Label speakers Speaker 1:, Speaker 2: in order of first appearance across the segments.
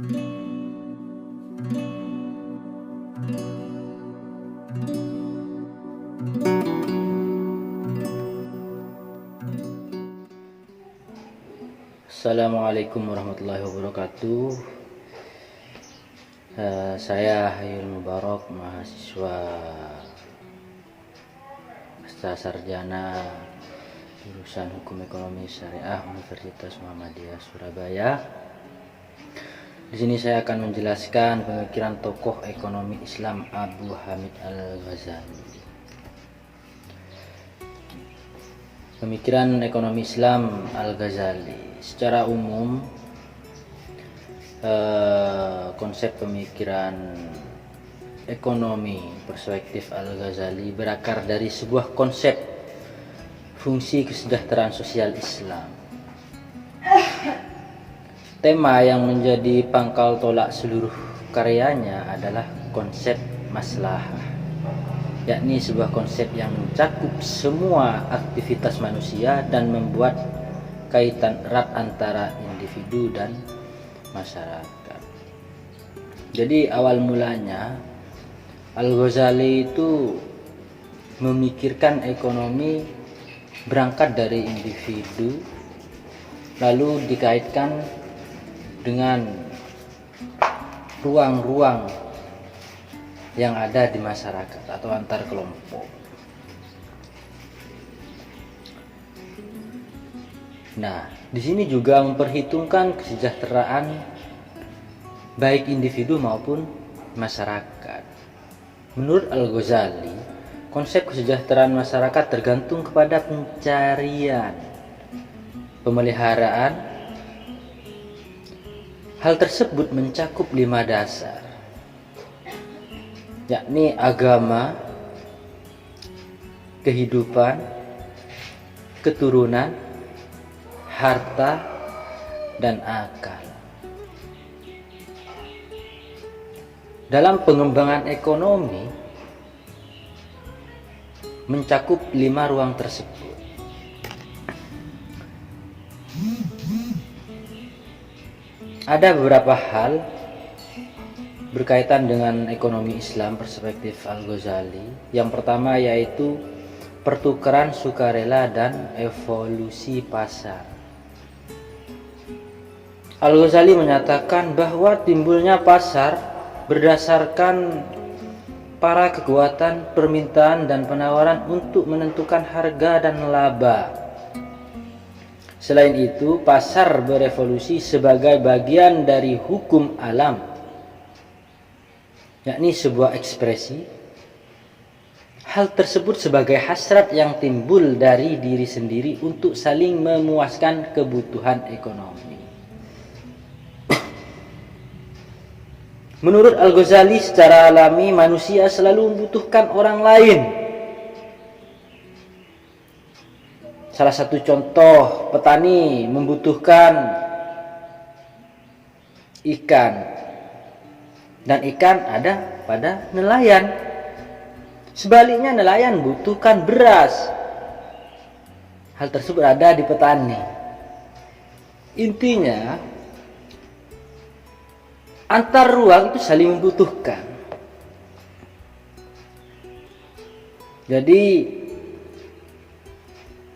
Speaker 1: Assalamualaikum warahmatullahi wabarakatuh. Saya Hayul Mubarak, mahasiswa pasca sarjana jurusan Hukum Ekonomi Syariah Universitas Muhammadiyah Surabaya. Di sini saya akan menjelaskan pemikiran tokoh ekonomi Islam Abu Hamid Al-Ghazali. Pemikiran ekonomi Islam Al-Ghazali. Secara umum, konsep pemikiran ekonomi perspektif Al-Ghazali berakar dari sebuah konsep fungsi kesejahteraan sosial Islam. Tema yang menjadi pangkal tolak seluruh karyanya adalah konsep maslahah, yakni sebuah konsep yang mencakup semua aktivitas manusia dan membuat kaitan erat antara individu dan masyarakat. Jadi awal mulanya Al-Ghazali itu memikirkan ekonomi berangkat dari individu, lalu dikaitkan dengan ruang-ruang yang ada di masyarakat atau antar kelompok. Nah, di sini juga memperhitungkan kesejahteraan baik individu maupun masyarakat. Menurut Al-Ghazali, konsep kesejahteraan masyarakat tergantung kepada pencarian, pemeliharaan. Hal tersebut mencakup 5 dasar, yakni agama, kehidupan, keturunan, harta, dan akal. Dalam pengembangan ekonomi mencakup 5 ruang tersebut. Ada beberapa hal berkaitan dengan ekonomi Islam perspektif Al-Ghazali. Yang pertama yaitu pertukaran sukarela dan evolusi pasar. Al-Ghazali menyatakan bahwa timbulnya pasar berdasarkan para kekuatan permintaan dan penawaran untuk menentukan harga dan laba. Selain itu, pasar berevolusi sebagai bagian dari hukum alam, yakni sebuah ekspresi. Hal tersebut sebagai hasrat yang timbul dari diri sendiri untuk saling memuaskan kebutuhan ekonomi. Menurut Al-Ghazali, secara alami manusia selalu membutuhkan orang lain. Salah satu contoh, petani membutuhkan ikan, dan ikan ada pada nelayan. Sebaliknya, nelayan membutuhkan beras. Hal tersebut ada di petani. Intinya, antar ruang itu saling membutuhkan. Jadi,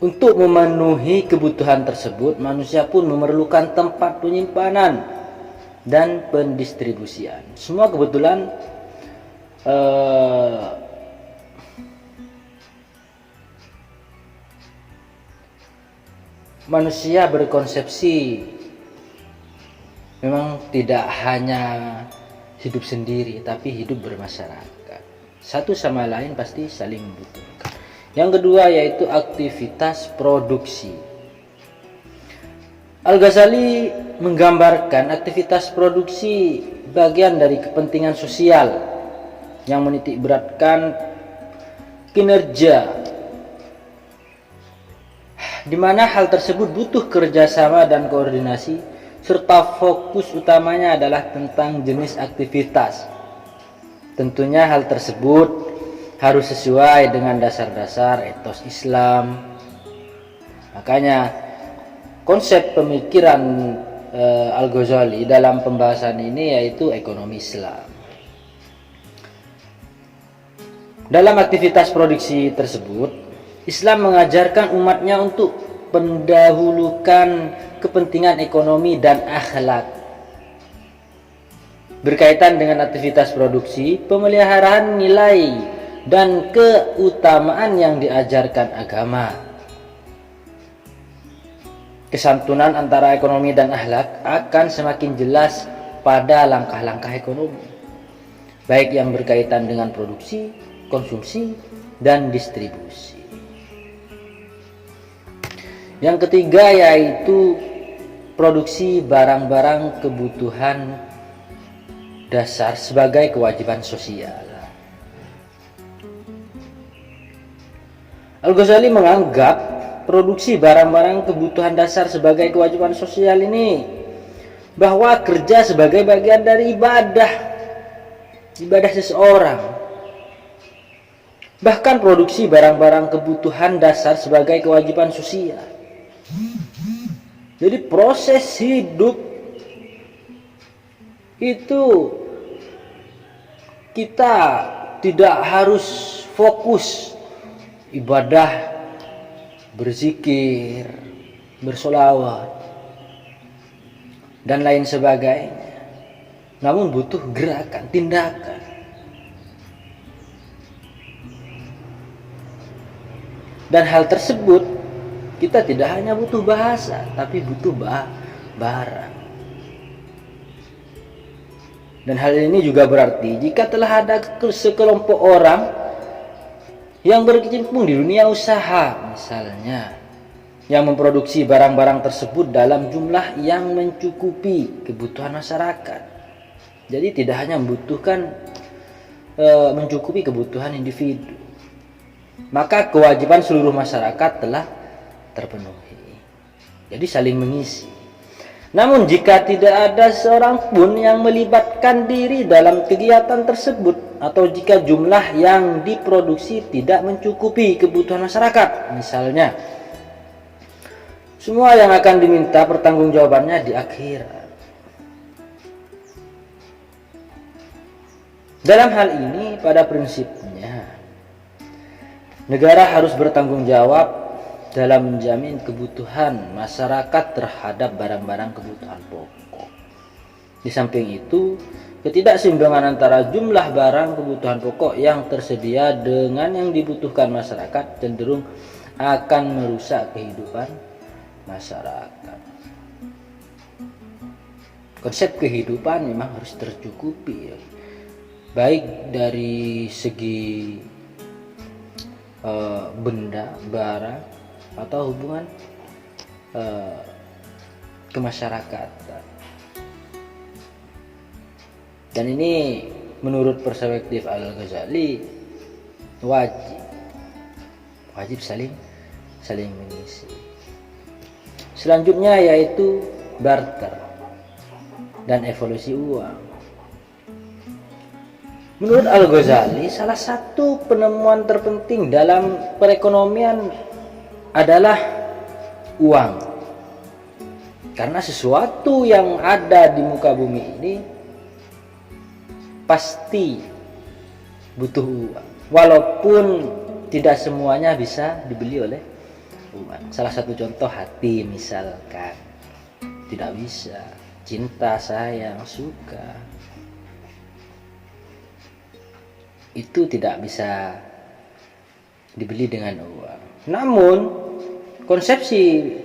Speaker 1: untuk memenuhi kebutuhan tersebut, manusia pun memerlukan tempat penyimpanan dan pendistribusian. Semua kebetulan manusia berkonsepsi memang tidak hanya hidup sendiri, tapi hidup bermasyarakat. Satu sama lain pasti saling membutuhkan. Yang kedua yaitu aktivitas produksi. Al-Ghazali menggambarkan aktivitas produksi bagian dari kepentingan sosial yang menitik beratkan kinerja, di mana hal tersebut butuh kerjasama dan koordinasi, serta fokus utamanya adalah tentang jenis aktivitas. Tentunya hal tersebut harus sesuai dengan dasar-dasar etos Islam. Makanya konsep pemikiran Al-Ghazali dalam pembahasan ini, yaitu ekonomi Islam. Dalam aktivitas produksi tersebut, Islam mengajarkan umatnya untuk mendahulukan kepentingan ekonomi dan akhlak. Berkaitan dengan aktivitas produksi, pemeliharaan nilai dan keutamaan yang diajarkan agama. Kesantunan antara ekonomi dan akhlak akan semakin jelas pada langkah-langkah ekonomi, baik yang berkaitan dengan produksi, konsumsi, dan distribusi. Yang ketiga yaitu produksi barang-barang kebutuhan dasar sebagai kewajiban sosial. Al-Ghazali menganggap produksi barang-barang kebutuhan dasar sebagai kewajiban sosial ini bahwa kerja sebagai bagian dari ibadah seseorang. Bahkan produksi barang-barang kebutuhan dasar sebagai kewajiban sosial. Jadi proses hidup itu kita tidak harus fokus ibadah, berzikir, bersolawat, dan lain sebagainya. Namun butuh gerakan, tindakan. Dan hal tersebut kita tidak hanya butuh bahasa, tapi butuh barang. Dan hal ini juga berarti jika telah ada sekelompok orang yang berkecimpung di dunia usaha, misalnya, yang memproduksi barang-barang tersebut dalam jumlah yang mencukupi kebutuhan masyarakat. Jadi tidak hanya mencukupi kebutuhan individu, maka kewajiban seluruh masyarakat telah terpenuhi. Jadi saling mengisi. Namun jika tidak ada seorang pun yang melibatkan diri dalam kegiatan tersebut, atau jika jumlah yang diproduksi tidak mencukupi kebutuhan masyarakat, misalnya, semua yang akan diminta pertanggungjawabannya di akhirat. Dalam hal ini, pada prinsipnya, negara harus bertanggung jawab dalam menjamin kebutuhan masyarakat terhadap barang-barang kebutuhan pokok. Di samping itu, ketidakseimbangan antara jumlah barang kebutuhan pokok yang tersedia dengan yang dibutuhkan masyarakat cenderung akan merusak kehidupan masyarakat. Konsep kehidupan memang harus tercukupi, baik dari segi benda, barang, atau hubungan kemasyarakatan. Dan ini menurut perspektif Al-Ghazali wajib saling mengisi. Selanjutnya yaitu barter dan evolusi uang. Menurut Al-Ghazali, salah satu penemuan terpenting dalam perekonomian adalah uang. Karena sesuatu yang ada di muka bumi ini pasti butuh uang, walaupun tidak semuanya bisa dibeli oleh uang. Salah satu contoh hati, misalkan, tidak bisa. Cinta, sayang, suka, itu tidak bisa dibeli dengan uang. Namun konsepsi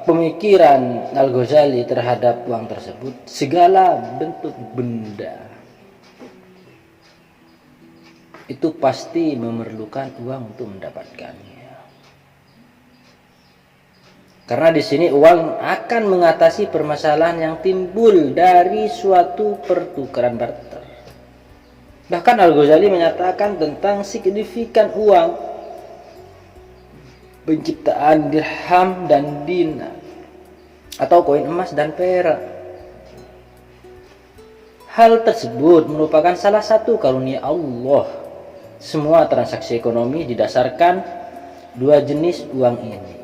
Speaker 1: pemikiran Al-Ghazali terhadap uang tersebut, segala bentuk benda itu pasti memerlukan uang untuk mendapatkannya. Karena di sini uang akan mengatasi permasalahan yang timbul dari suatu pertukaran barter. Bahkan Al-Ghazali menyatakan tentang signifikan uang, penciptaan dirham dan dinar atau koin emas dan perak. Hal tersebut merupakan salah satu karunia Allah. Semua transaksi ekonomi didasarkan dua jenis uang ini.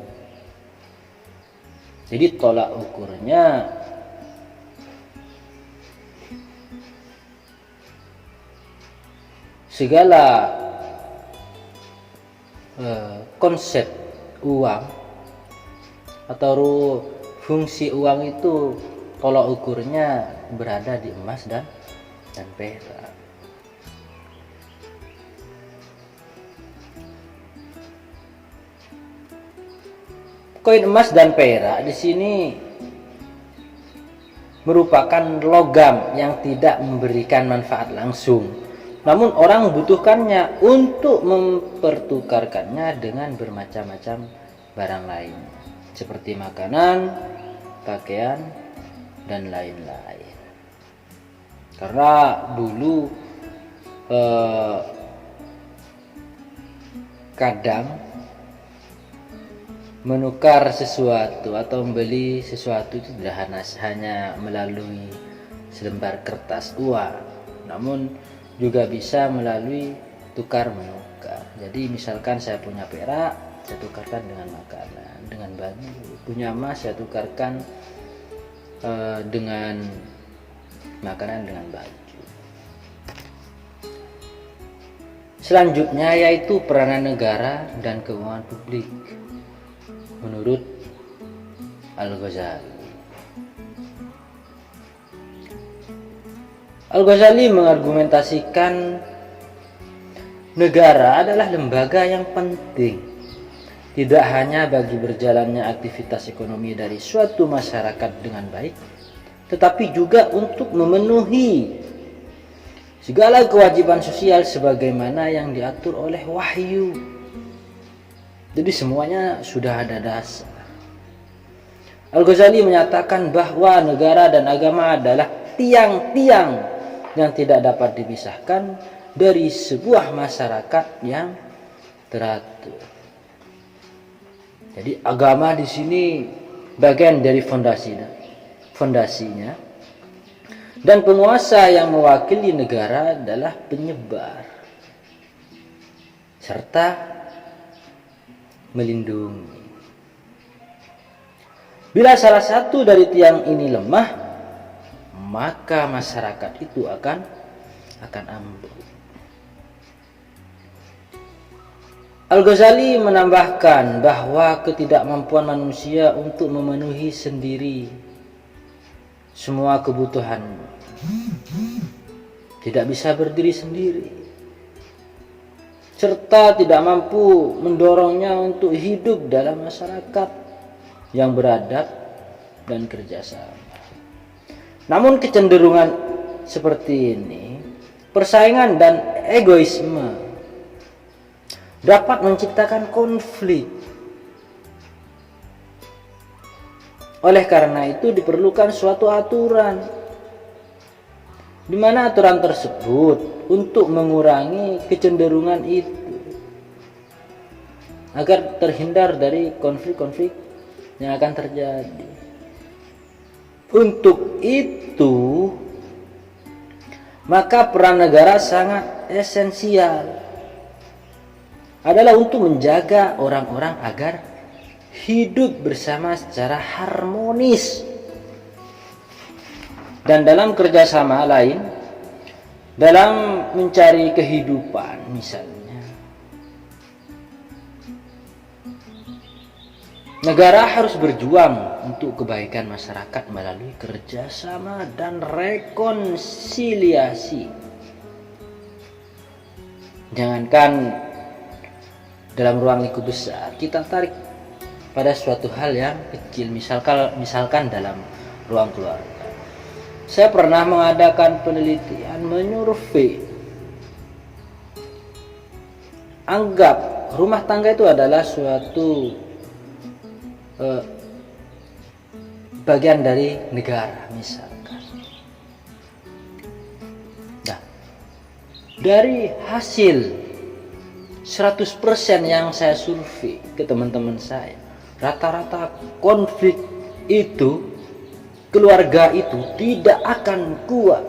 Speaker 1: Jadi tolak ukurnya segala konsep uang atau fungsi uang itu tolak ukurnya berada di emas dan perak. Koin emas dan perak di sini merupakan logam yang tidak memberikan manfaat langsung, namun orang membutuhkannya untuk mempertukarkannya dengan bermacam-macam barang lain seperti makanan, pakaian, dan lain-lain. Karena dulu kadang menukar sesuatu atau membeli sesuatu itu tidak hanya melalui selembar kertas uang, namun juga bisa melalui tukar menukar. Jadi misalkan saya punya perak, saya tukarkan dengan makanan, dengan baju. Punya emas, saya tukarkan dengan makanan, dengan baju. Selanjutnya yaitu peranan negara dan keuangan publik menurut Al-Ghazali. Al-Ghazali mengargumentasikan negara adalah lembaga yang penting tidak hanya bagi berjalannya aktivitas ekonomi dari suatu masyarakat dengan baik, tetapi juga untuk memenuhi segala kewajiban sosial sebagaimana yang diatur oleh wahyu. Jadi semuanya sudah ada dasar. Al-Ghazali menyatakan bahwa negara dan agama adalah tiang-tiang yang tidak dapat dipisahkan dari sebuah masyarakat yang teratur. Jadi agama di sini bagian dari fondasinya, dan penguasa yang mewakili negara adalah penyebar serta melindungi. Bila salah satu dari tiang ini lemah, maka masyarakat itu akan ambruk. Al-Ghazali menambahkan bahwa ketidakmampuan manusia untuk memenuhi sendiri semua kebutuhan tidak bisa berdiri sendiri, serta tidak mampu mendorongnya untuk hidup dalam masyarakat yang beradab dan kerjasama. Namun kecenderungan seperti ini, persaingan dan egoisme dapat menciptakan konflik. Oleh karena itu diperlukan suatu aturan, di mana aturan tersebut untuk mengurangi kecenderungan itu agar terhindar dari konflik-konflik yang akan terjadi. Untuk itu, maka peran negara sangat esensial adalah untuk menjaga orang-orang agar hidup bersama secara harmonis dan dalam kerjasama lain dalam mencari kehidupan. Misalnya, negara harus berjuang untuk kebaikan masyarakat melalui kerjasama dan rekonsiliasi. Jangankan dalam ruang lingkup besar, kita tarik pada suatu hal yang kecil, misalkan dalam ruang keluarga. Saya pernah mengadakan penelitian menyurvei. Anggap rumah tangga itu adalah suatu bagian dari negara, misalkan. Nah, dari hasil 100% yang saya survei ke teman-teman saya, rata-rata konflik itu, keluarga itu tidak akan kuat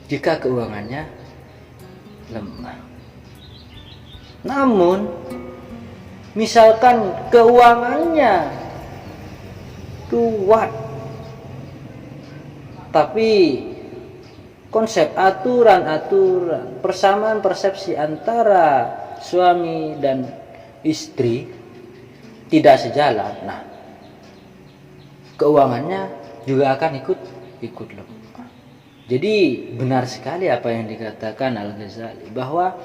Speaker 1: jika keuangannya lemah. Namun misalkan keuangannya kuat. Tapi konsep aturan-aturan, persamaan persepsi antara suami dan istri tidak sejalan. Nah, keuangannya juga akan ikut lemah. Jadi benar sekali apa yang dikatakan Al-Ghazali, bahwa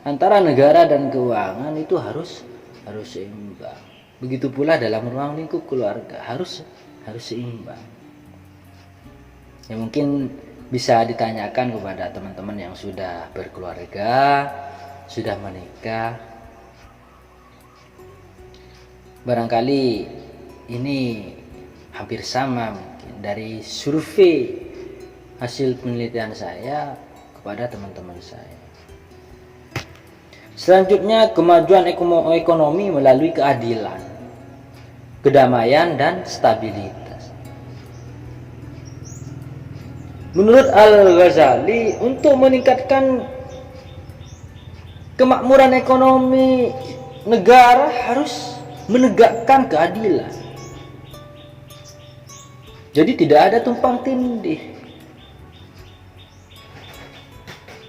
Speaker 1: antara negara dan keuangan itu harus seimbang. Begitu pula dalam ruang lingkup keluarga harus seimbang. Ya mungkin bisa ditanyakan kepada teman-teman yang sudah berkeluarga, sudah menikah. Barangkali ini hampir sama mungkin dari survei hasil penelitian saya kepada teman-teman saya. Selanjutnya, kemajuan ekonomi melalui keadilan, kedamaian, dan stabilitas. Menurut Al-Ghazali, untuk meningkatkan kemakmuran ekonomi negara harus menegakkan keadilan. Jadi tidak ada tumpang tindih.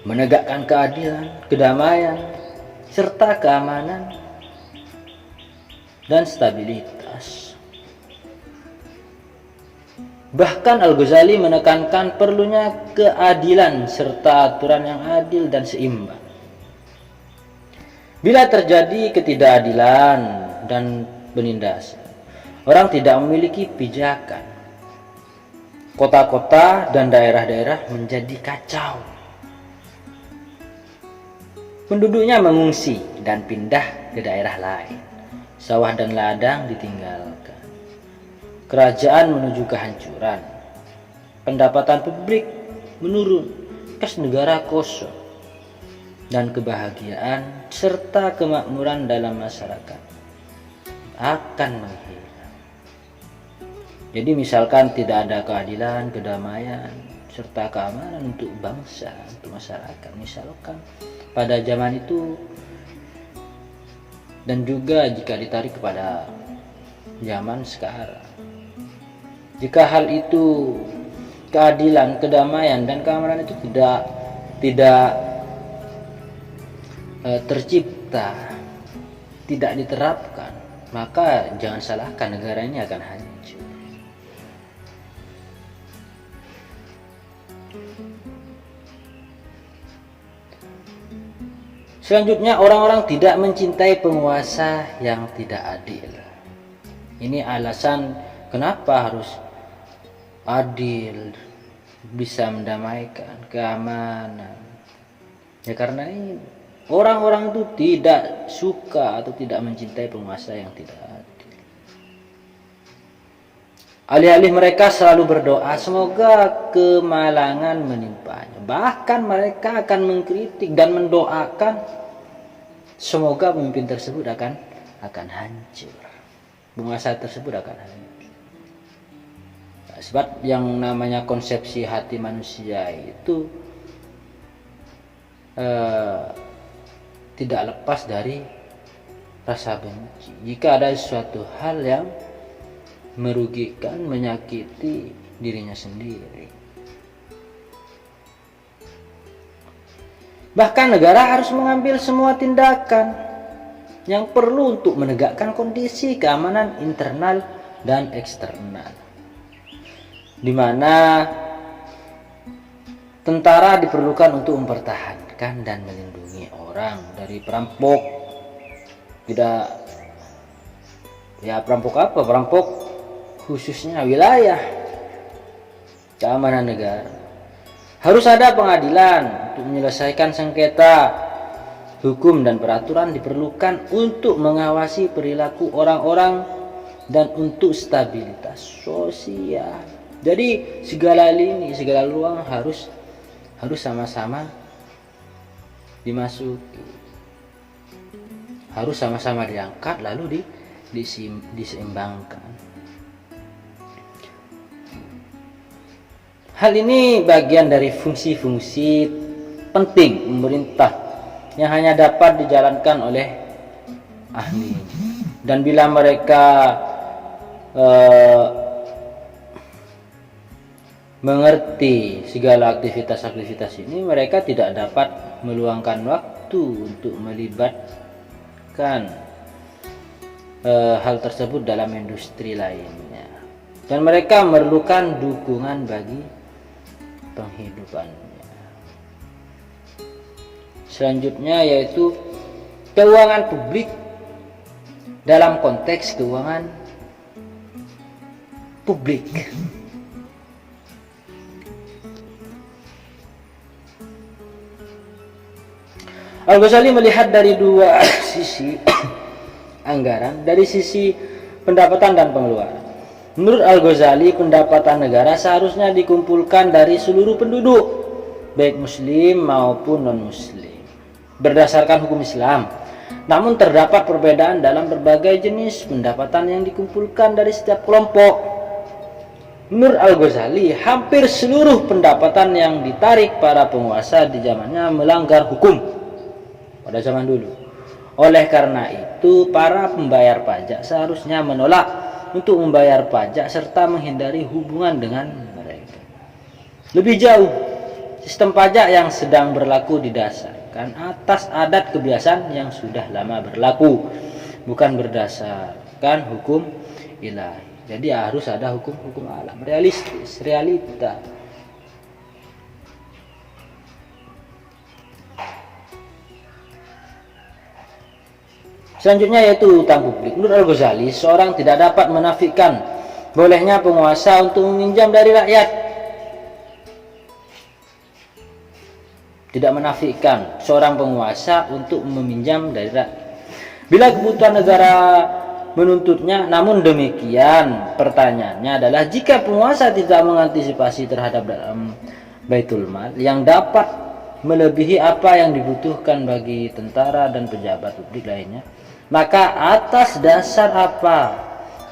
Speaker 1: Menegakkan keadilan, kedamaian, serta keamanan dan stabilitas. Bahkan Al-Ghazali menekankan perlunya keadilan serta aturan yang adil dan seimbang. Bila terjadi ketidakadilan dan penindasan, orang tidak memiliki pijakan. Kota-kota dan daerah-daerah menjadi kacau. Penduduknya mengungsi dan pindah ke daerah lain. Sawah dan ladang ditinggalkan. Kerajaan menuju kehancuran. Pendapatan publik menurun. Kas negara kosong. Dan kebahagiaan serta kemakmuran dalam masyarakat akan menghilang. Jadi misalkan tidak ada keadilan, kedamaian, serta keamanan untuk bangsa, untuk masyarakat. Misalkan pada zaman itu, dan juga jika ditarik kepada zaman sekarang, jika hal itu, keadilan, kedamaian, dan keamanan itu tidak tercipta, tidak diterapkan, maka jangan salahkan negara ini akan hancur. Selanjutnya, orang-orang tidak mencintai penguasa yang tidak adil. Ini alasan kenapa harus adil, bisa mendamaikan, keamanan. Ya karena ini orang-orang itu tidak suka atau tidak mencintai penguasa yang tidak adil. Alih-alih mereka selalu berdoa semoga kemalangan menimpanya. Bahkan mereka akan mengkritik dan mendoakan semoga pemimpin tersebut akan hancur. Penguasa tersebut akan hancur. Nah, sebab yang namanya konsepsi hati manusia itu tidak lepas dari rasa benci. Jika ada suatu hal yang merugikan, menyakiti dirinya sendiri. Bahkan negara harus mengambil semua tindakan yang perlu untuk menegakkan kondisi keamanan internal dan eksternal, di mana tentara diperlukan untuk mempertahankan dan melindungi orang dari perampok. Tidak, ya perampok apa? Perampok khususnya wilayah, keamanan negara. Harus ada pengadilan untuk menyelesaikan sengketa. Hukum dan peraturan diperlukan untuk mengawasi perilaku orang-orang dan untuk stabilitas sosial. Jadi segala lini, segala ruang harus sama-sama dimasuki. Harus sama-sama diangkat lalu diseimbangkan. Hal ini bagian dari fungsi-fungsi penting pemerintah yang hanya dapat dijalankan oleh ahli. Dan bila mereka mengerti segala aktivitas-aktivitas ini, mereka tidak dapat meluangkan waktu untuk melibatkan hal tersebut dalam industri lainnya, dan mereka memerlukan dukungan bagi penghidupannya. Selanjutnya yaitu keuangan publik dalam konteks keuangan publik. Al-Ghazali melihat dari dua sisi anggaran, dari sisi pendapatan dan pengeluaran. Menurut Al-Ghazali, pendapatan negara seharusnya dikumpulkan dari seluruh penduduk, baik muslim maupun non-muslim, berdasarkan hukum Islam. Namun terdapat perbedaan dalam berbagai jenis pendapatan yang dikumpulkan dari setiap kelompok. Menurut Al-Ghazali, hampir seluruh pendapatan yang ditarik para penguasa di zamannya melanggar hukum pada zaman dulu. Oleh karena itu, para pembayar pajak seharusnya menolak untuk membayar pajak serta menghindari hubungan dengan mereka. Lebih jauh, sistem pajak yang sedang berlaku didasarkan atas adat kebiasaan yang sudah lama berlaku, bukan berdasarkan hukum ilahi. Jadi harus ada hukum-hukum alam, realistis, realita. Selanjutnya yaitu utang publik. Menurut Al-Ghazali, seorang tidak dapat menafikan bolehnya penguasa untuk meminjam dari rakyat. Tidak menafikan seorang penguasa untuk meminjam dari rakyat bila kebutuhan negara menuntutnya. Namun demikian, pertanyaannya adalah jika penguasa tidak mengantisipasi terhadap dalam baitul mal yang dapat melebihi apa yang dibutuhkan bagi tentara dan pejabat publik lainnya, maka atas dasar apa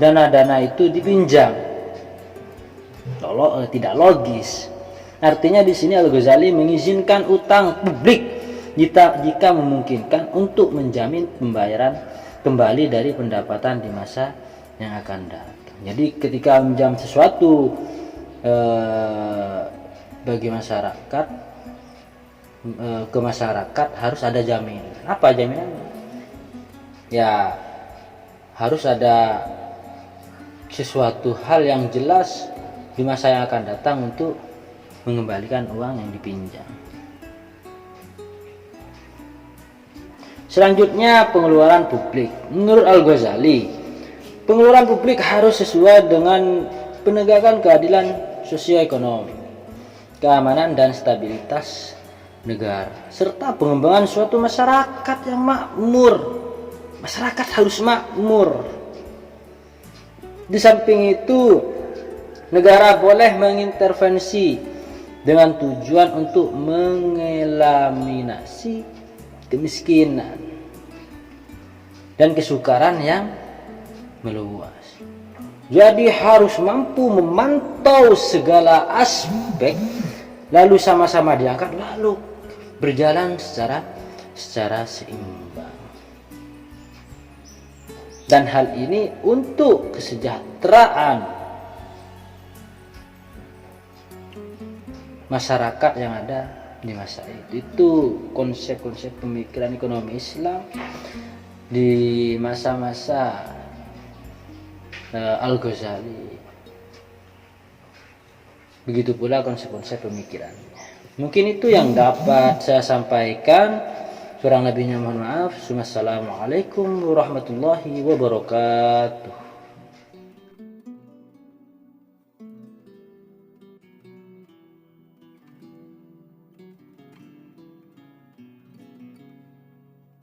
Speaker 1: dana-dana itu dipinjam? Tidak logis. Artinya di sini Al-Ghazali mengizinkan utang publik jika memungkinkan untuk menjamin pembayaran kembali dari pendapatan di masa yang akan datang. Jadi ketika meminjam sesuatu bagi masyarakat, ke masyarakat harus ada jaminan. Apa jaminannya? Ya, harus ada sesuatu hal yang jelas di masa yang akan datang untuk mengembalikan uang yang dipinjam. Selanjutnya, pengeluaran publik. Menurut Al-Ghazali, pengeluaran publik harus sesuai dengan penegakan keadilan sosioekonomi, keamanan dan stabilitas negara, serta pengembangan suatu masyarakat yang makmur. Masyarakat harus makmur. Di samping itu, negara boleh mengintervensi dengan tujuan untuk mengeliminasi kemiskinan dan kesukaran yang meluas. Jadi harus mampu memantau segala aspek, lalu sama-sama diangkat, lalu berjalan secara seimbang. Dan hal ini untuk kesejahteraan masyarakat yang ada di masa itu. Itu konsep-konsep pemikiran ekonomi Islam di masa-masa Al-Ghazali. Begitu pula konsep-konsep pemikirannya. Mungkin itu yang dapat saya sampaikan. Kurang lebihnya mohon maaf. Wassalamualaikum warahmatullahi wabarakatuh.